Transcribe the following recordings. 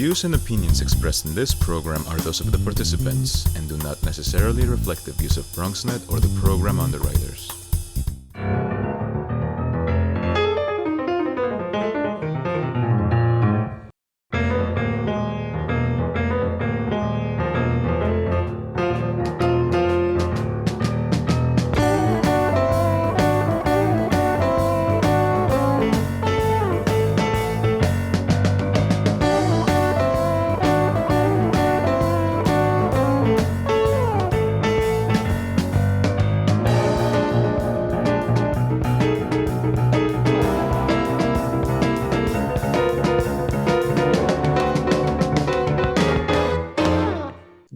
views and opinions expressed in this program are those of the participants and do not necessarily reflect the views of BronxNet or the program underwriters.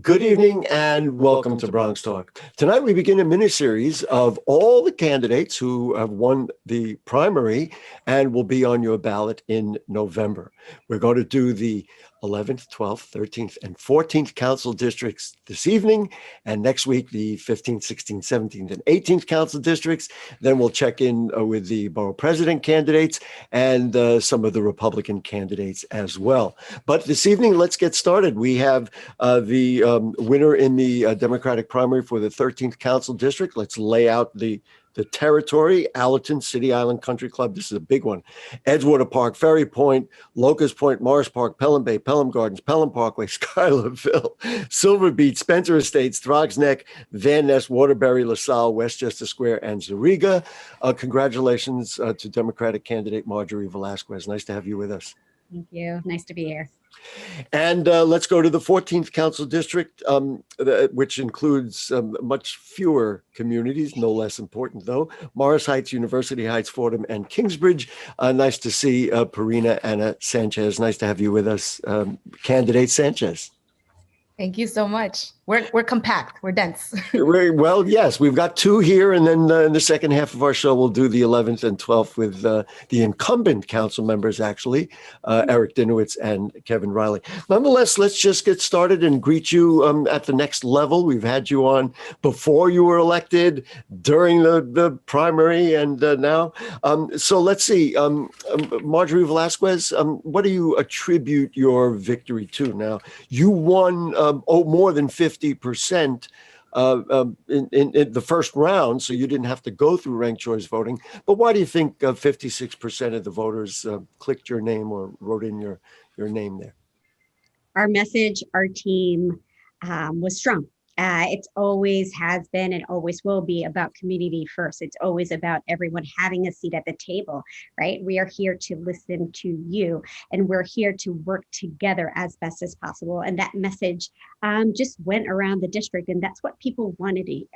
Good evening and welcome to BronxTalk. Tonight we begin a mini-series of all the candidates who have won the primary and will be on your ballot in November. We're going to do the 11th, 12th, 13th, and 14th council districts this evening, and next week the 15th, 16th, 17th, and 18th council districts. Then we'll check in with the borough president candidates and some of the Republican candidates as well. But this evening, let's get started. We have the winner in the Democratic primary for the 13th council district. Let's lay out the territory. Allerton, City Island Country Club. This is a big one. Edgewater Park, Ferry Point, Locust Point, Morris Park, Pelham Bay, Pelham Gardens, Pelham Parkway, Schuylerville, Silver Beach, Spencer Estates, Throgs Neck, Van Ness, Waterbury, LaSalle, Westchester Square, and Zariga. Congratulations to Democratic candidate Marjorie Velzquez. Nice to have you with us. Thank you. Nice to be here. And let's go to the 14th council district, which includes much fewer communities, no less important though. Morris Heights, University Heights, Fordham, and Kingsbridge. Nice to see Pierina Ana Sanchez. Nice to have you with us, candidate Sanchez. Thank you so much. We're compact. We're dense. Well, yes, we've got two here, and then in the second half of our show, we'll do the 11th and 12th with the incumbent council members, actually, Eric Dinowitz and Kevin Riley. Nonetheless, let's just get started and greet you at the next level. We've had you on before you were elected, during the primary, and now. So let's see, Marjorie Velzquez, what do you attribute your victory to? Now, you won more than 50% in the first round, so you didn't have to go through ranked choice voting. But why do you think 56% of the voters clicked your name or wrote in your name there? Our message, our team was strong. It always has been and always will be about community first. It's always about everyone having a seat at the table, right? We are here to listen to you, and we're here to work together as best as possible. And that message just went around the district, and that's what people wanted to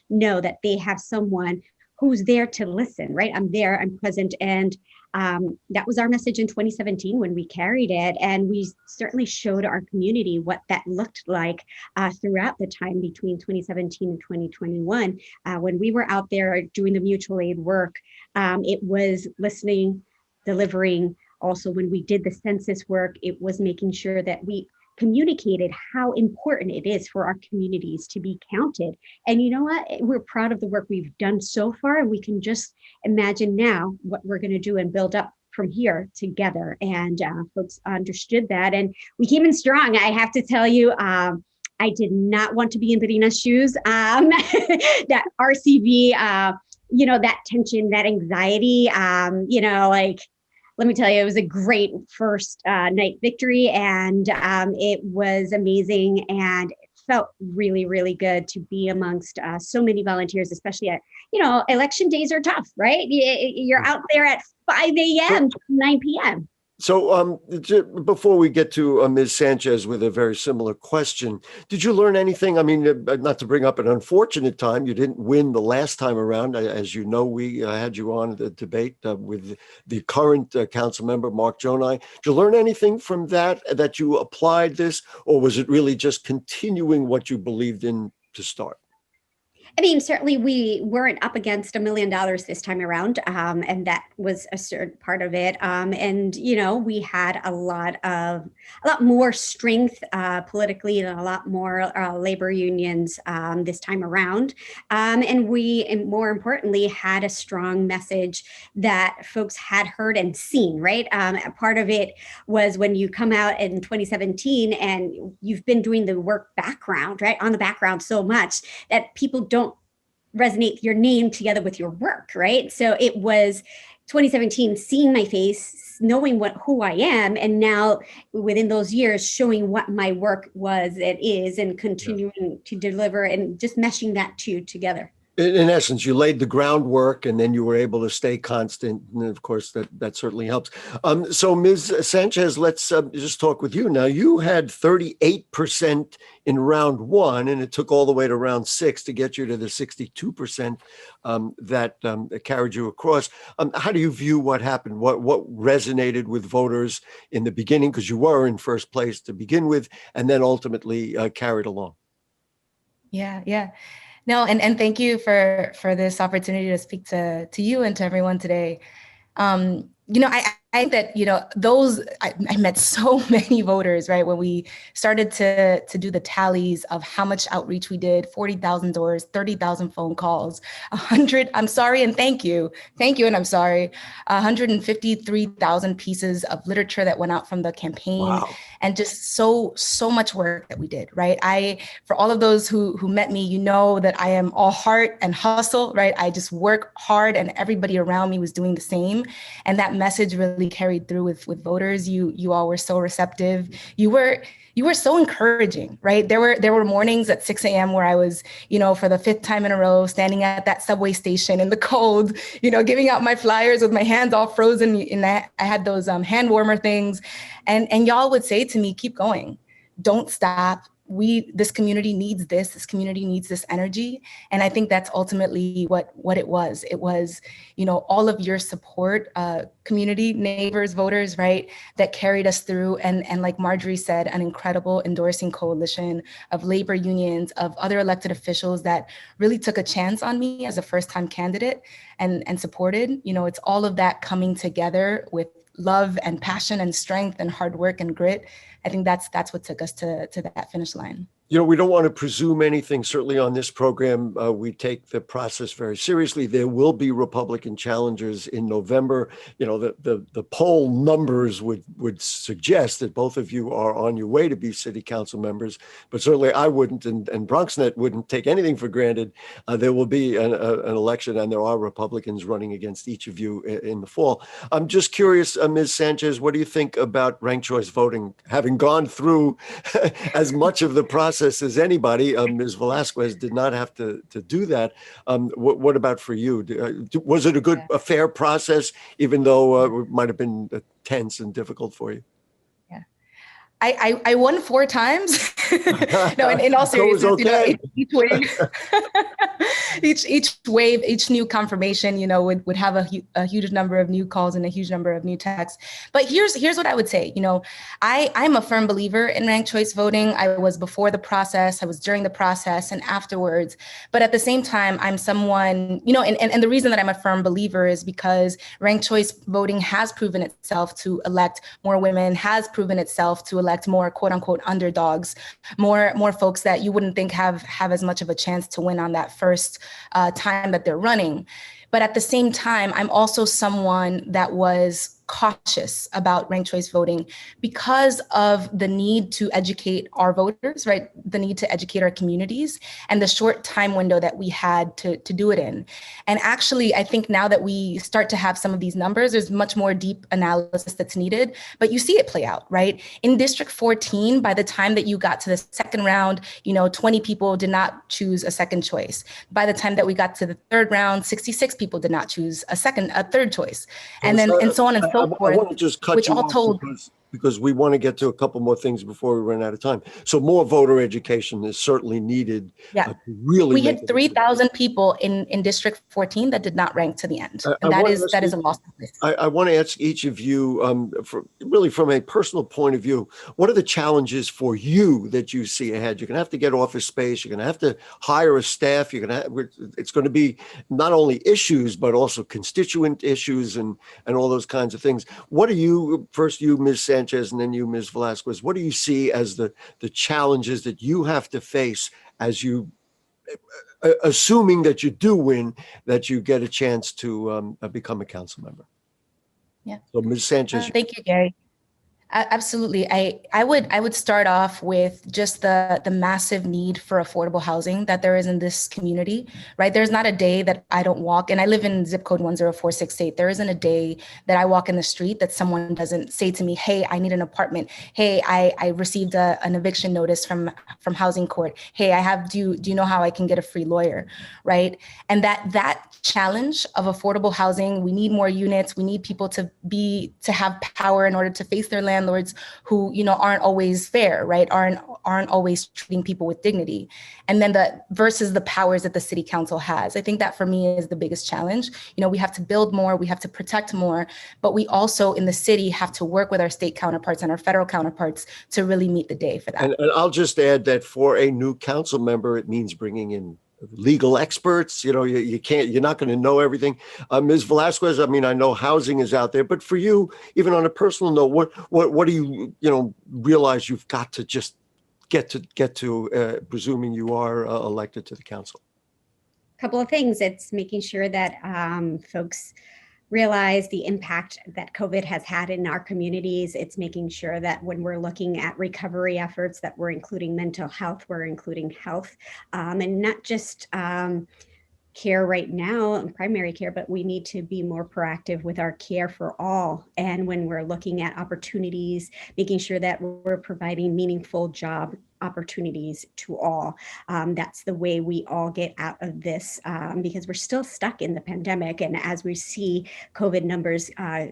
know, that they have someone who's there to listen, right? I'm there, I'm present. And that was our message in 2017 when we carried it. And we certainly showed our community what that looked like throughout the time between 2017 and 2021. When we were out there doing the mutual aid work, it was listening, delivering. Also, when we did the census work, it was making sure that we communicated how important it is for our communities to be counted. And you know what? We're proud of the work we've done so far, and we can just imagine now what we're going to do and build up from here together. And folks understood that, and we came in strong. I have to tell you, I did not want to be in Pierina's shoes. That RCV, that tension, that anxiety, let me tell you, it was a great first night victory, and it was amazing, and it felt really, really good to be amongst so many volunteers, especially at, election days are tough, right? You're out there at 5 a.m. to 9 p.m. So before we get to Ms. Sanchez with a very similar question, did you learn anything? I mean, not to bring up an unfortunate time, you didn't win the last time around. As you know, we had you on the debate with the current council member, Mark Jonai. Did you learn anything from that you applied this, or was it really just continuing what you believed in to start? I mean, certainly we weren't up against $1 million this time around, and that was a certain part of it. And we had a lot more strength politically, and a lot more labor unions this time around. And we, and more importantly, had a strong message that folks had heard and seen. Right. Part of it was when you come out in 2017 and you've been doing the work background, right, on the background so much that people don't resonate your name together with your work, right? So it was 2017, seeing my face, knowing who I am, and now within those years, showing what my work was, it is, and continuing to deliver, and just meshing that two together. In essence, you laid the groundwork and then you were able to stay constant. And of course, that certainly helps. So Ms. Sanchez, let's just talk with you. Now, you had 38% in round one, and it took all the way to round 6 to get you to the 62% that carried you across. How do you view what happened? What resonated with voters in the beginning, because you were in first place to begin with, and then ultimately carried along? Yeah. No, and thank you for this opportunity to speak to you and to everyone today. I think that, I met so many voters, right? When we started to do the tallies of how much outreach we did, 40,000 doors, 30,000 phone calls, 100, I'm sorry and thank you, and I'm sorry, 153,000 pieces of literature that went out from the campaign. Wow. And just so much work that we did, right? For all of those who met me, you know that I am all heart and hustle, right? I just work hard, and everybody around me was doing the same. And that message really carried through with voters. You all were so receptive. You were so encouraging, right? There were mornings at 6 a.m. where I was, for the 5th time in a row, standing at that subway station in the cold, giving out my flyers with my hands all frozen. And I had those hand warmer things. And y'all would say to me, keep going, don't stop. This community needs this community needs this energy. And I think that's ultimately what it was. It was, all of your support, community, neighbors, voters, right, that carried us through. And like Marjorie said, an incredible endorsing coalition of labor unions, of other elected officials that really took a chance on me as a first-time candidate and supported. It's all of that coming together with love and passion and strength and hard work and grit. I think that's what took us to that finish line. We don't want to presume anything. Certainly on this program, we take the process very seriously. There will be Republican challengers in November. The poll numbers would suggest that both of you are on your way to be city council members, but certainly I wouldn't, and BronxNet wouldn't take anything for granted. There will be an election, and there are Republicans running against each of you in the fall. I'm just curious, Ms. Sanchez, what do you think about ranked choice voting? Having gone through as much of the process as anybody, Ms. Velzquez did not have to do that. What about for you? Was it a fair process, even though it might have been tense and difficult for you? Yeah, I won 4 times. No, in all seriousness, okay. Each wave, each new confirmation, would have a huge number of new calls and a huge number of new texts. But here's what I would say. I'm a firm believer in ranked choice voting. I was before the process, I was during the process, and afterwards. But at the same time, I'm someone, and the reason that I'm a firm believer is because ranked choice voting has proven itself to elect more women, has proven itself to elect more quote unquote underdogs, more folks that you wouldn't think have as much of a chance to win on that first time that they're running. But at the same time, I'm also someone that was cautious about ranked choice voting because of the need to educate our voters, right? The need to educate our communities and the short time window that we had to do it in. And actually, I think now that we start to have some of these numbers, there's much more deep analysis that's needed, but you see it play out, right? In District 14, by the time that you got to the second round, 20 people did not choose a second choice. By the time that we got to the third round, 66 people did not choose a third choice. And so on and so forth. I want to just cut you off because we want to get to a couple more things before we run out of time. So more voter education is certainly needed. Yeah. To really we had 3,000 people in District 14 that did not rank to the end. And that is a loss. I want to ask each of you, really from a personal point of view, what are the challenges for you that you see ahead? You're going to have to get office space. You're going to have to hire a staff. It's going to be not only issues, but also constituent issues and all those kinds of things. What are you, first you, Ms. Sanchez, and then you, Ms. Velzquez, what do you see as the challenges that you have to face as you, assuming that you do win, that you get a chance to become a council member? Yeah. So Ms. Sanchez. Thank you, Gary. Absolutely. I would start off with just the massive need for affordable housing that there is in this community, right? There's not a day that I don't walk, and I live in zip code 10468. There isn't a day that I walk in the street that someone doesn't say to me, hey, I need an apartment. Hey, I received an eviction notice from housing court. Hey, do you know how I can get a free lawyer, right? And that challenge of affordable housing, we need more units. We need people to have power in order to face their landlords who, aren't always fair, right? Aren't always treating people with dignity. And then versus the powers that the city council has. I think that for me is the biggest challenge. We have to build more, we have to protect more, but we also in the city have to work with our state counterparts and our federal counterparts to really meet the day for that. And I'll just add that for a new council member, it means bringing in legal experts. You're not going to know everything. Ms. Velzquez, I know housing is out there, but for you, even on a personal note, what do you realize you've got to just get to presuming you are elected to the council? A couple of things. It's making sure that folks realize the impact that COVID has had in our communities. It's making sure that when we're looking at recovery efforts, that we're including mental health, we're including health, and not just care right now, primary care, but we need to be more proactive with our care for all. And when we're looking at opportunities, making sure that we're providing meaningful job opportunities to all. That's the way we all get out of this, because we're still stuck in the pandemic. And as we see COVID numbers,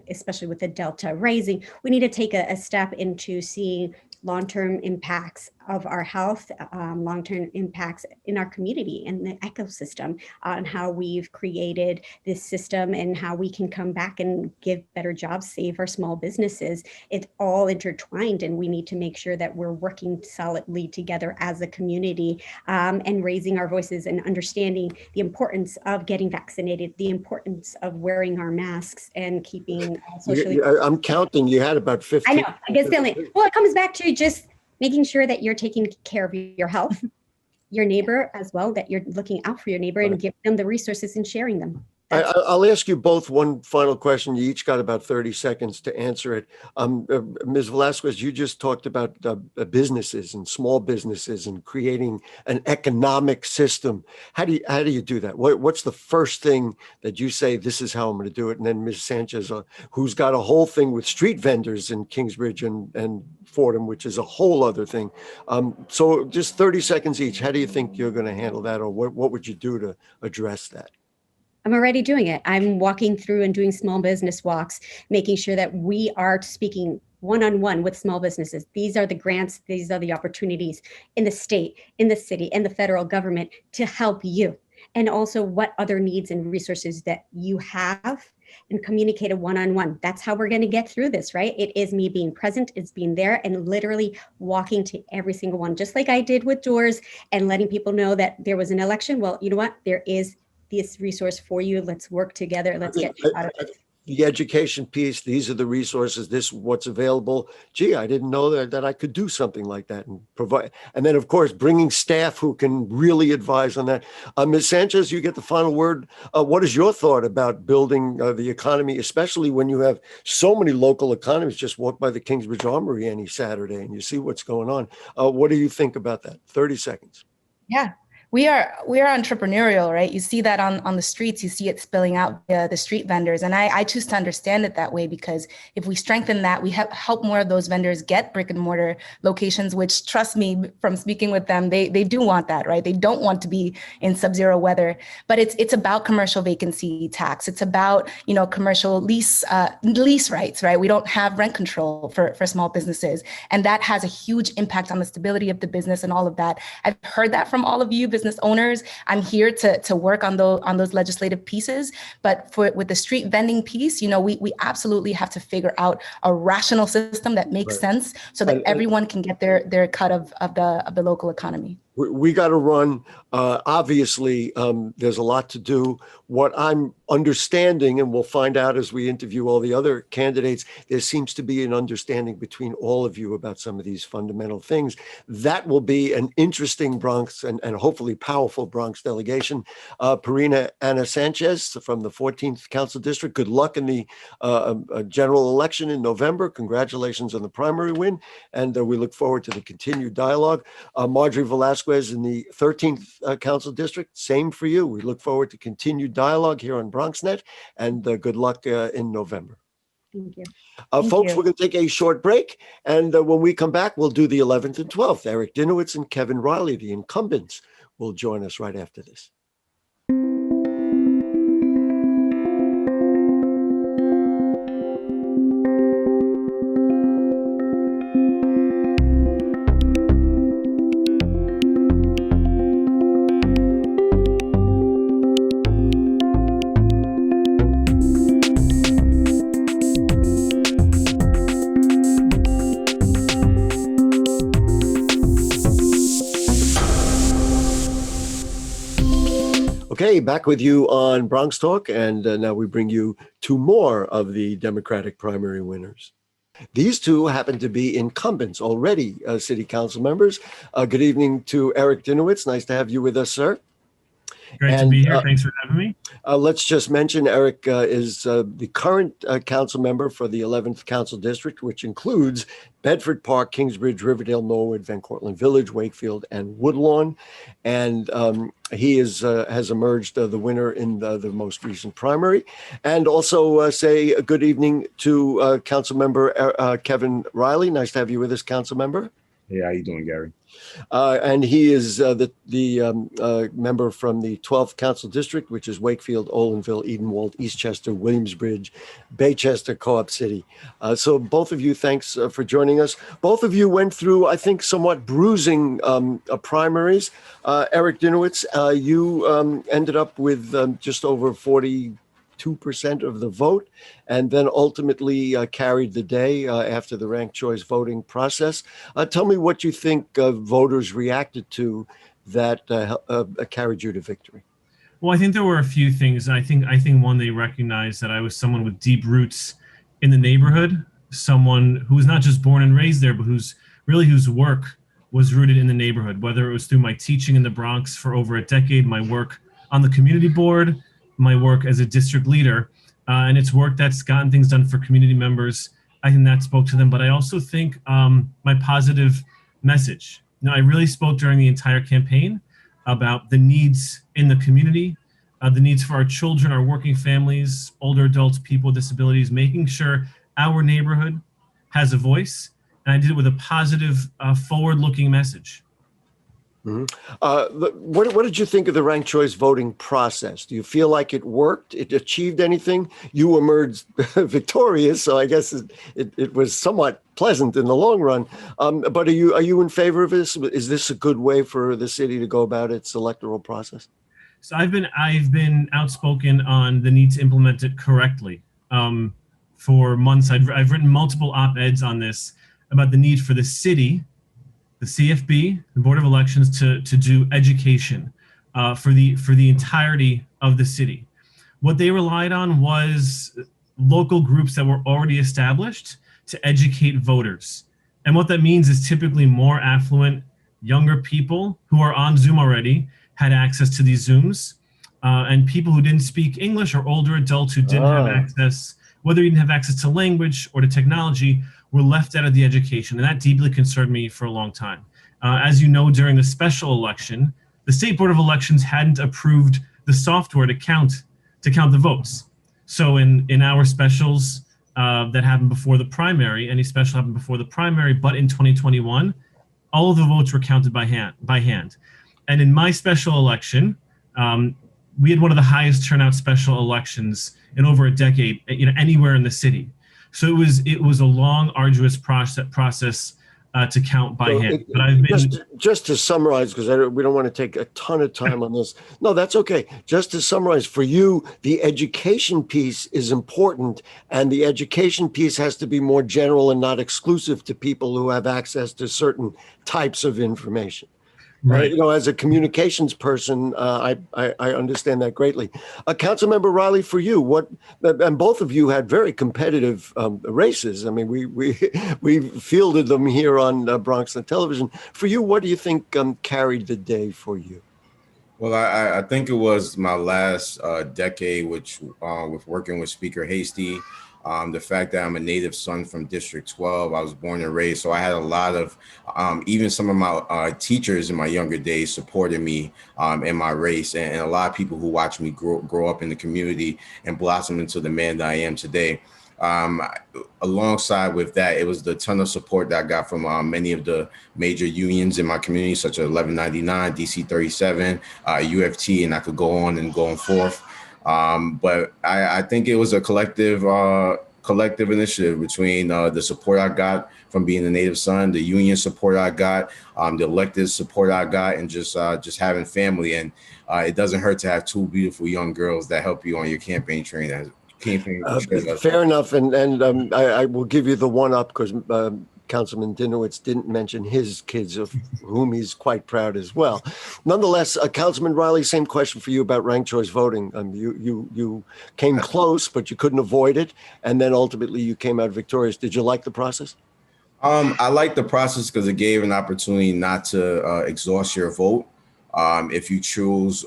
especially with the Delta rising, we need to take a step into seeing long-term impacts of our health, long-term impacts in our community and the ecosystem, on how we've created this system and how we can come back and give better jobs, save our small businesses. It's all intertwined, and we need to make sure that we're working solidly together as a community, and raising our voices and understanding the importance of getting vaccinated, the importance of wearing our masks and keeping socially. I'm counting. You had about 15. I know. I guess well, it comes back to just making sure that you're taking care of your health, your neighbor as well, that you're looking out for your neighbor and giving them the resources and sharing them. I'll ask you both one final question. You each got about 30 seconds to answer it. Ms. Velzquez, you just talked about businesses and small businesses and creating an economic system. How do you do that? What's the first thing that you say, this is how I'm going to do it? And then Ms. Sanchez, who's got a whole thing with street vendors in Kingsbridge and Fordham, which is a whole other thing. So just 30 seconds each. How do you think you're going to handle that? Or what would you do to address that? I'm already doing it. I'm walking through and doing small business walks, making sure that we are speaking one-on-one with small businesses. These are the grants, these are the opportunities in the state, in the city, and the federal government to help you. And also what other needs and resources that you have, and communicate a one-on-one. That's how we're going to get through this, right? It is me being present, it's being there and literally walking to every single one, just like I did with doors and letting people know that there was an election. Well, you know what? There is this resource for you. Let's work together. Let's get out of it. The education piece, these are the resources, this what's available. Gee, I didn't know that I could do something like that and provide. And then, of course, bringing staff who can really advise on that. Ms. Sanchez, you get the final word. What is your thought about building the economy, especially when you have so many local economies? Just walk by the Kingsbridge Armory any Saturday and you see what's going on. What do you think about that? 30 seconds. Yeah. We are entrepreneurial, right? You see that on the streets, you see it spilling out via the street vendors. And I choose to understand it that way, because if we strengthen that, we help more of those vendors get brick and mortar locations, which, trust me, from speaking with them, they do want that, right? They don't want to be in sub-zero weather, but it's about commercial vacancy tax. It's about, commercial lease rights, right? We don't have rent control for small businesses. And that has a huge impact on the stability of the business and all of that. I've heard that from all of you business owners. I'm here to work on those legislative pieces, but with the street vending piece, we absolutely have to figure out a rational system that makes sense, so that everyone can get their cut of the local economy. We got to run. Obviously, there's a lot to do. What I'm understanding, and we'll find out as we interview all the other candidates, there seems to be an understanding between all of you about some of these fundamental things. That will be an interesting Bronx and hopefully powerful Bronx delegation. Pierina Ana Sanchez from the 14th Council District, good luck in the general election in November. Congratulations on the primary win. And we look forward to the continued dialogue. Marjorie Velzquez in the 13th Council District, same for you. We look forward to continued dialogue here on BronxNet, and good luck in November. Thank you. Folks, we're going to take a short break, and when we come back, we'll do the 11th and 12th. Eric Dinowitz and Kevin Riley, the incumbents, will join us right after this. Okay, back with you on Bronx Talk, and now we bring you two more of the Democratic primary winners. These two happen to be incumbents already, city council members. Good evening to Eric Dinowitz. Nice to have you with us, sir. Great to be here. Thanks for having me. Let's just mention Eric is the current council member for the 11th Council District, which includes Bedford Park, Kingsbridge, Riverdale, Norwood, Van Cortlandt Village, Wakefield, and Woodlawn. And he has emerged the winner in the most recent primary. And also say a good evening to Council Member Kevin Riley. Nice to have you with us, Council Member. Hey, how you doing, Gary? And he is the member from the 12th Council District, which is Wakefield, Olinville, Edenwald, Eastchester, Williamsbridge, Baychester, Co-op City. So both of you, thanks for joining us. Both of you went through, I think, somewhat bruising primaries. Eric Dinowitz, you ended up with just over 42% of the vote, and then ultimately carried the day after the ranked choice voting process. Tell me what you think voters reacted to that carried you to victory. Well, I think there were a few things. I think one, they recognized that I was someone with deep roots in the neighborhood, someone who was not just born and raised there, but whose work was rooted in the neighborhood, whether it was through my teaching in the Bronx for over a decade, my work on the community board, my work as a district leader, and it's work that's gotten things done for community members. I think that spoke to them, but I also think my positive message. I really spoke during the entire campaign about the needs in the community, the needs for our children, our working families, older adults, people with disabilities, making sure our neighborhood has a voice. And I did it with a positive, forward-looking message. Mm-hmm. What did you think of the ranked choice voting process? Do you feel like it worked? It achieved anything? You emerged victorious, so I guess it was somewhat pleasant in the long run. But are you in favor of this? Is this a good way for the city to go about its electoral process? So I've been outspoken on the need to implement it correctly. For months, I've written multiple op-eds on this about the need for the city, the CFB, the Board of Elections, to do education for the entirety of the city. What they relied on was local groups that were already established to educate voters. And what that means is typically more affluent, younger people who are on Zoom already had access to these Zooms, and people who didn't speak English or older adults who didn't have access, whether you didn't have access to language or to technology, were left out of the education. And that deeply concerned me for a long time. As you know, during the special election, the State Board of Elections hadn't approved the software to count the votes. So in our specials that happened before the primary, any special happened before the primary, but in 2021, all of the votes were counted by hand. And in my special election, we had one of the highest turnout special elections in over a decade, anywhere in the city. So it was a long, arduous process to count by hand. But I've been just to summarize, because we don't want to take a ton of time on this. No, that's okay. Just to summarize, for you, the education piece is important, and the education piece has to be more general and not exclusive to people who have access to certain types of information. Right. As a communications person, I understand that greatly. Councilmember Riley, for you, and both of you had very competitive races. I mean, we fielded them here on BronxNet Television. For you, what do you think carried the day for you? Well, I think it was my last decade, with working with Speaker Hasty. The fact that I'm a native son from District 12, I was born and raised. So I had a lot of, even some of my teachers in my younger days supported me in my race, and a lot of people who watched me grow up in the community and blossom into the man that I am today. Alongside with that, it was the ton of support that I got from many of the major unions in my community, such as 1199, DC 37, UFT, and I could go on and go forth. But I think it was a collective initiative between the support I got from being a native son, the union support I got, the elected support I got, and just having family. And it doesn't hurt to have two beautiful young girls that help you on your campaign train. Fair enough, and I will give you the one up because Councilman Dinowitz didn't mention his kids, of whom he's quite proud as well. Nonetheless, Councilman Riley, same question for you about ranked choice voting. You came close, but you couldn't avoid it, and then ultimately you came out victorious. Did you like the process? I like the process because it gave an opportunity not to exhaust your vote. If you choose,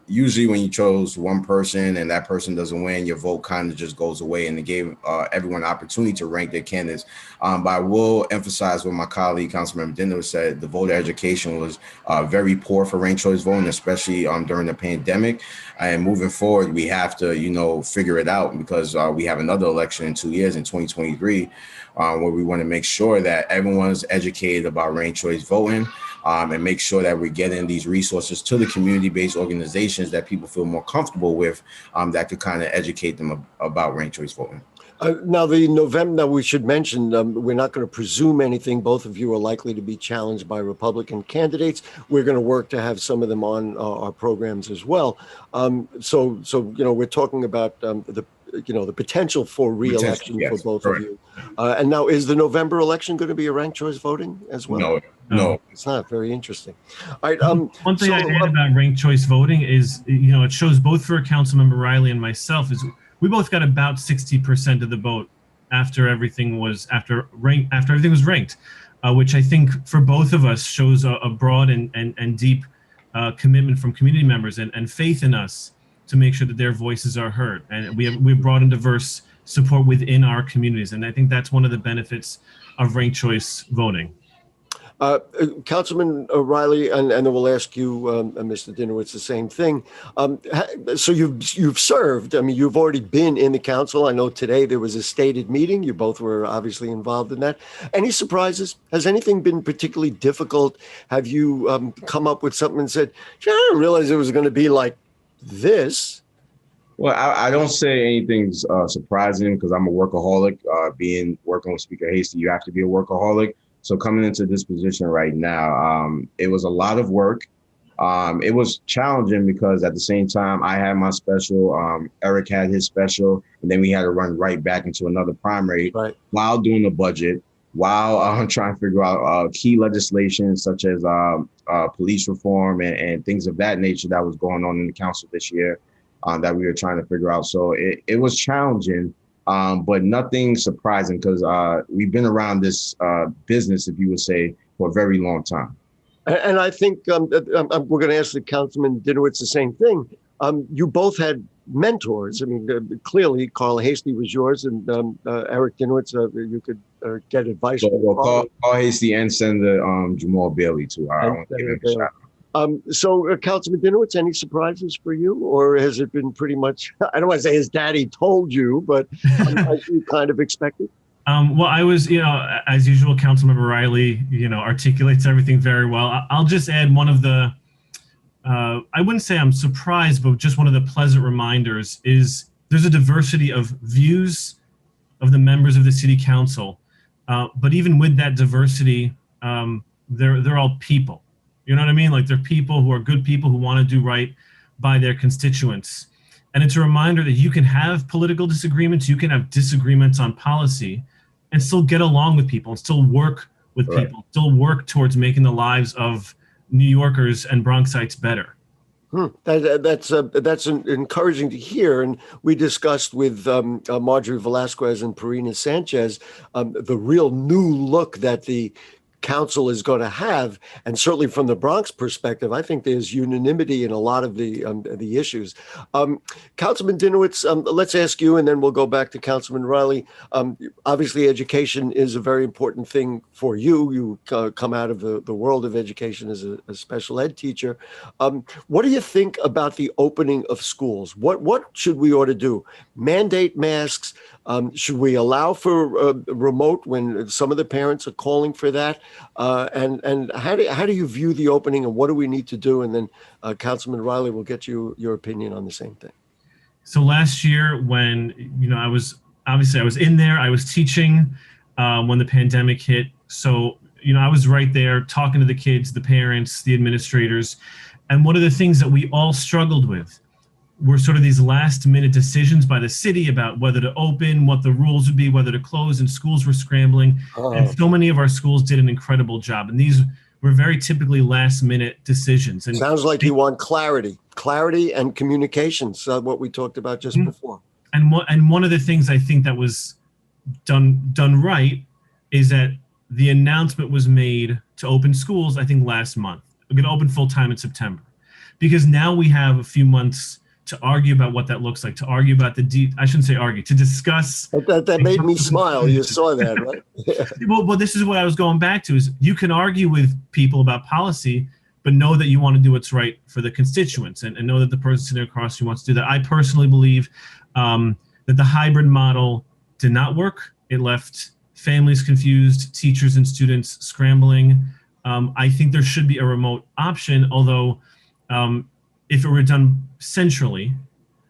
usually when you chose one person and that person doesn't win, your vote kind of just goes away, and it gave everyone an opportunity to rank their candidates. But I will emphasize what my colleague, Councilmember Dinowitz, said. The voter education was very poor for ranked choice voting, especially during the pandemic. And moving forward, we have to, figure it out, because we have another election in 2 years, in 2023, where we want to make sure that everyone's educated about ranked choice voting. And make sure that we're getting these resources to the community-based organizations that people feel more comfortable with, that could kind of educate them about ranked choice voting. Now, the November, we should mention, we're not going to presume anything. Both of you are likely to be challenged by Republican candidates. We're going to work to have some of them on our programs as well. So we're talking about the potential for re-election for both of you. And now, is the November election going to be a ranked choice voting as well? No, it's not. Very interesting. All right. One thing I'd add about ranked choice voting is, it shows both for Councilmember Riley and myself is we both got about 60% of the vote after everything was ranked, which I think for both of us shows a broad and deep commitment from community members and faith in us to make sure that their voices are heard. And we've brought in diverse support within our communities. And I think that's one of the benefits of ranked choice voting. Councilman Riley, and then we'll ask you, Mr. Dinowitz, the same thing. So you've served. I mean, you've already been in the council. I know today there was a stated meeting. You both were obviously involved in that. Any surprises? Has anything been particularly difficult? Have you come up with something and said, I didn't realize it was going to be like this? Well, I don't say anything's surprising, because I'm a workaholic. Working with Speaker Hasty, you have to be a workaholic. So coming into this position right now, it was a lot of work. It was challenging because at the same time I had my special, Eric had his special, and then we had to run right back into another primary while doing the budget, while trying to figure out key legislation such as police reform and things of that nature that was going on in the council this year that we were trying to figure out. So it was challenging. But nothing surprising, because we've been around this business, if you would say, for a very long time. And I think we're going to ask the Councilman Dinowitz the same thing. You both had mentors. I mean, clearly, Carl Hasty was yours, and Eric Dinowitz, you could get advice. Carl Hasty and Senator Jamal Bailey, too. I want to give him a shout. Councilman Dinowitz, any surprises for you, or has it been pretty much, I don't want to say his daddy told you, but as you kind of expected? Well, I was, as usual, Councilmember Riley, articulates everything very well. I'll just add one of the, I wouldn't say I'm surprised, but just one of the pleasant reminders is there's a diversity of views of the members of the city council. But even with that diversity, they're all people. You know what I mean? Like, they're people who are good people who want to do right by their constituents. And it's a reminder that you can have political disagreements, you can have disagreements on policy, and still get along with people, and still work with people, still work towards making the lives of New Yorkers and Bronxites better. That's encouraging to hear. And we discussed with Marjorie Velzquez and Pierina Sanchez the real new look that the council is going to have, and certainly from the Bronx perspective, I think there's unanimity in a lot of the issues. Councilman Dinowitz, let's ask you, and then we'll go back to Councilman Riley. Obviously, education is a very important thing for you. You come out of the world of education as a special ed teacher. What do you think about the opening of schools? What should we ought to do? Mandate masks? Should we allow for remote when some of the parents are calling for that? And how do you view the opening, and what do we need to do? And then Councilman Riley will get you your opinion on the same thing. So last year, when I was in there, I was teaching when the pandemic hit. So I was right there talking to the kids, the parents, the administrators, and one of the things that we all struggled with were sort of these last minute decisions by the city about whether to open, what the rules would be, whether to close, and schools were scrambling. And so many of our schools did an incredible job. And these were very typically last minute decisions. And sounds like you want clarity and communications, what we talked about just before. And one of the things I think that was done right is that the announcement was made to open schools, I think last month. We're going to open full time in September, because now we have a few months to argue about what that looks like, to argue about to discuss. That made me smile. You saw that, right? Well, this is what I was going back to, is you can argue with people about policy, but know that you want to do what's right for the constituents, and know that the person sitting across you wants to do that. I personally believe that the hybrid model did not work. It left families confused, teachers and students scrambling. I think there should be a remote option, although if it were done centrally,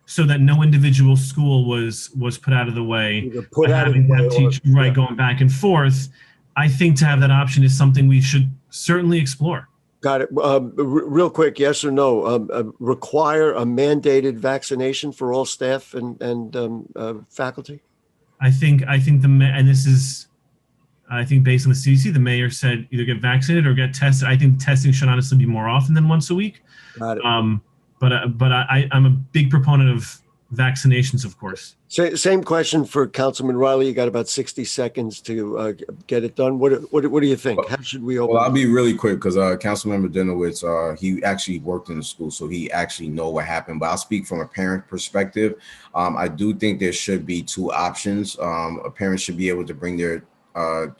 so that no individual school was put out of the way, going back and forth, I think to have that option is something we should certainly explore. Got it. Real quick, yes or no? Require a mandated vaccination for all staff and faculty? I think this is based on the CDC, the mayor said either get vaccinated or get tested. I think testing should honestly be more often than once a week. Got it. But I'm a big proponent of vaccinations, of course. Same question for Councilman Riley. You got about 60 seconds to get it done. What do you think? How should we open? Well, I'll be really quick because Councilmember Dinowitz, he actually worked in the school, so he actually know what happened. But I'll speak from a parent perspective. I do think there should be two options. A parent should be able to bring their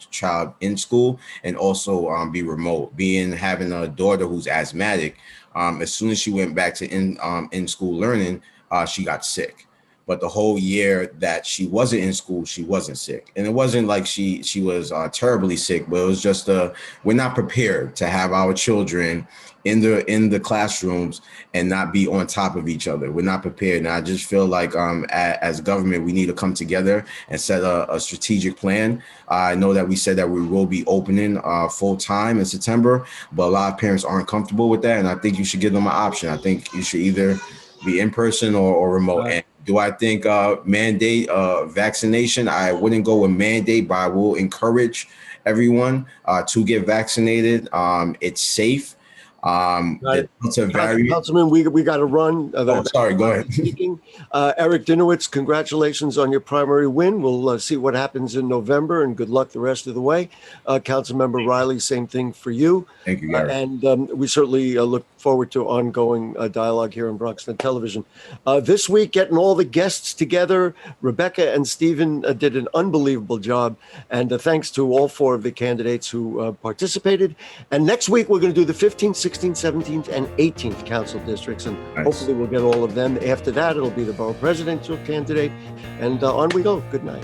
child in school and also be remote. Having a daughter who's asthmatic, as soon as she went back to in school learning, she got sick. But the whole year that she wasn't in school, she wasn't sick. And it wasn't like she was terribly sick, but it was just we're not prepared to have our children in the classrooms and not be on top of each other. We're not prepared. And I just feel like as government, we need to come together and set a strategic plan. I know that we said that we will be opening full time in September, but a lot of parents aren't comfortable with that. And I think you should give them an option. I think you should either be in person or remote. And do I think mandate vaccination? I wouldn't go with mandate, but I will encourage everyone to get vaccinated. It's safe. It's a very Councilman, we got to run. Sorry, go ahead. Eric Dinowitz, congratulations on your primary win. We'll see what happens in November, and good luck the rest of the way. Councilmember Riley, same thing for you. Thank you, Gary. And we certainly look forward to ongoing dialogue here on BronxNet Television. This week, getting all the guests together, Rebecca and Stephen did an unbelievable job, and thanks to all four of the candidates who participated. And next week, we're going to do the 15th, 16th, 17th, and 18th council districts. And Nice. hopefully we'll get all of them. After that, it'll be the borough presidential candidate. And on we go. Good night.